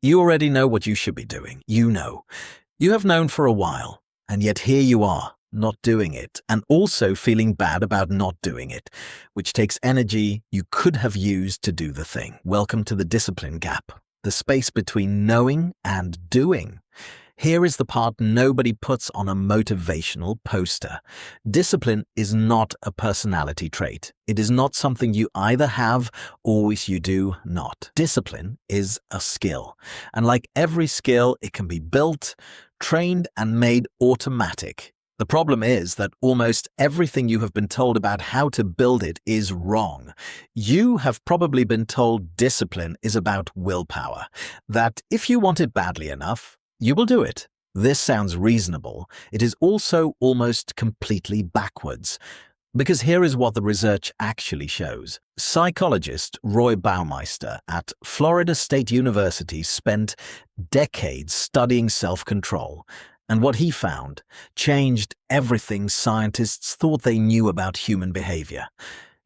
You already know what you should be doing. You know. You have known for a while, and yet here you are, not doing it, and also feeling bad about not doing it, which takes energy you could have used to do the thing. Welcome to the discipline gap, the space between knowing and doing. Here is the part nobody puts on a motivational poster. Discipline is not a personality trait. It is not something you either have or you do not. Discipline is a skill. And like every skill, it can be built, trained, and made automatic. The problem is that almost everything you have been told about how to build it is wrong. You have probably been told discipline is about willpower, that if you want it badly enough, you will do it. This sounds reasonable. It is also almost completely backwards. Because here is what the research actually shows. Psychologist Roy Baumeister at Florida State University spent decades studying self-control, and what he found changed everything scientists thought they knew about human behavior.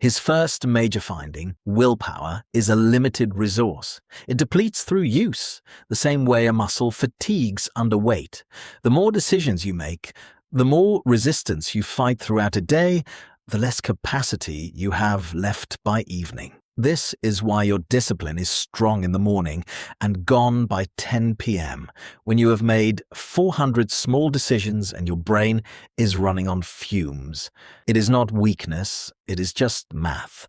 His first major finding, willpower, is a limited resource. It depletes through use, the same way a muscle fatigues under weight. The more decisions you make, the more resistance you fight throughout a day, the less capacity you have left by evening. This is why your discipline is strong in the morning and gone by 10 p.m., when you have made 400 small decisions and your brain is running on fumes. It is not weakness, it is just math.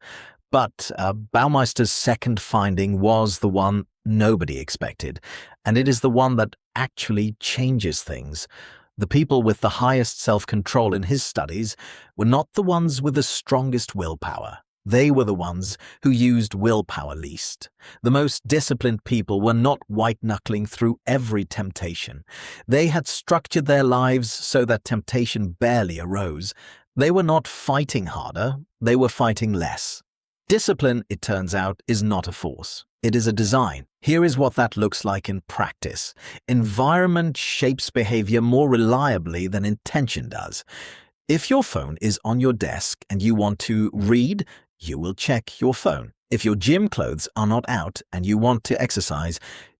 But Baumeister's second finding was the one nobody expected, and it is the one that actually changes things. The people with the highest self-control in his studies were not the ones with the strongest willpower. They were the ones who used willpower least. The most disciplined people were not white-knuckling through every temptation. They had structured their lives so that temptation barely arose. They were not fighting harder, they were fighting less. Discipline, it turns out, is not a force. It is a design. Here is what that looks like in practice. Environment shapes behavior more reliably than intention does. If your phone is on your desk and you want to read, you will check your phone. If your gym clothes are not out and you want to exercise,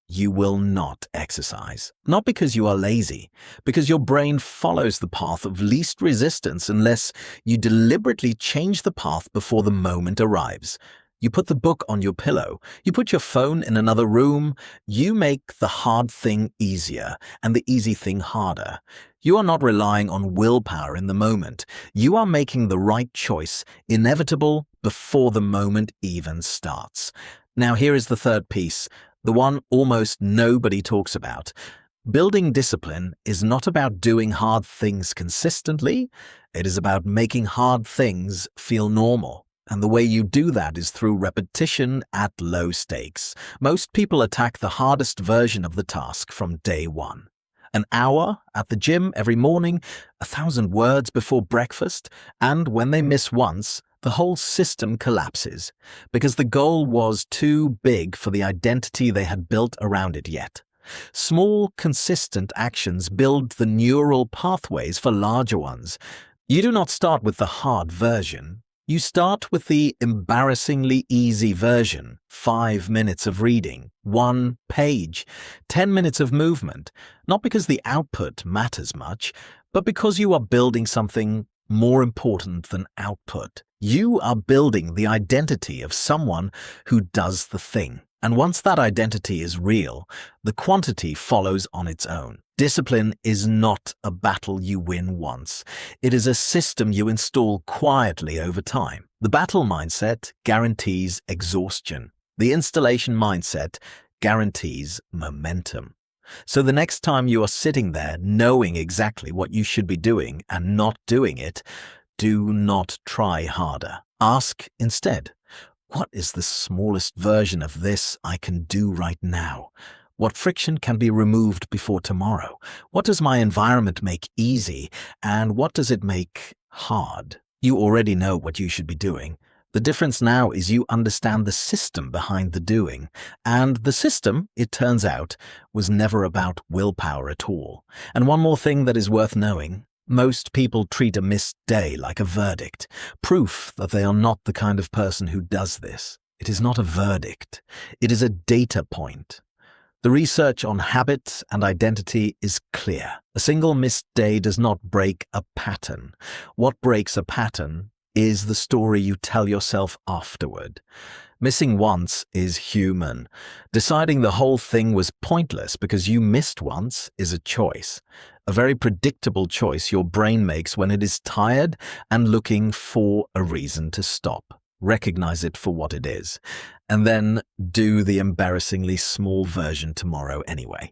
you will not exercise. Not because you are lazy, because your brain follows the path of least resistance unless you deliberately change the path before the moment arrives. You put the book on your pillow, you put your phone in another room, you make the hard thing easier and the easy thing harder. You are not relying on willpower in the moment. You are making the right choice, inevitable, before the moment even starts. Now here is the third piece, the one almost nobody talks about. Building discipline is not about doing hard things consistently. It is about making hard things feel normal. And the way you do that is through repetition at low stakes. Most people attack the hardest version of the task from day one. An hour at the gym every morning, 1,000 words before breakfast, and when they miss once, the whole system collapses, because the goal was too big for the identity they had built around it yet. Small, consistent actions build the neural pathways for larger ones. You do not start with the hard version. You start with the embarrassingly easy version, 5 minutes of reading, 1 page, 10 minutes of movement, not because the output matters much, but because you are building something more important than output. You are building the identity of someone who does the thing. And once that identity is real, the quantity follows on its own. Discipline is not a battle you win once. It is a system you install quietly over time. The battle mindset guarantees exhaustion. The installation mindset guarantees momentum. So the next time you are sitting there knowing exactly what you should be doing and not doing it, do not try harder. Ask instead, what is the smallest version of this I can do right now? What friction can be removed before tomorrow? What does my environment make easy, and what does it make hard? You already know what you should be doing. The difference now is you understand the system behind the doing, and the system, it turns out, was never about willpower at all. And one more thing that is worth knowing. Most people treat a missed day like a verdict, proof that they are not the kind of person who does this. It is not a verdict. It is a data point. The research on habits and identity is clear. A single missed day does not break a pattern. What breaks a pattern is the story you tell yourself afterward. Missing once is human. Deciding the whole thing was pointless because you missed once is a choice. A very predictable choice your brain makes when it is tired and looking for a reason to stop. Recognize it for what it is, and then do the embarrassingly small version tomorrow anyway.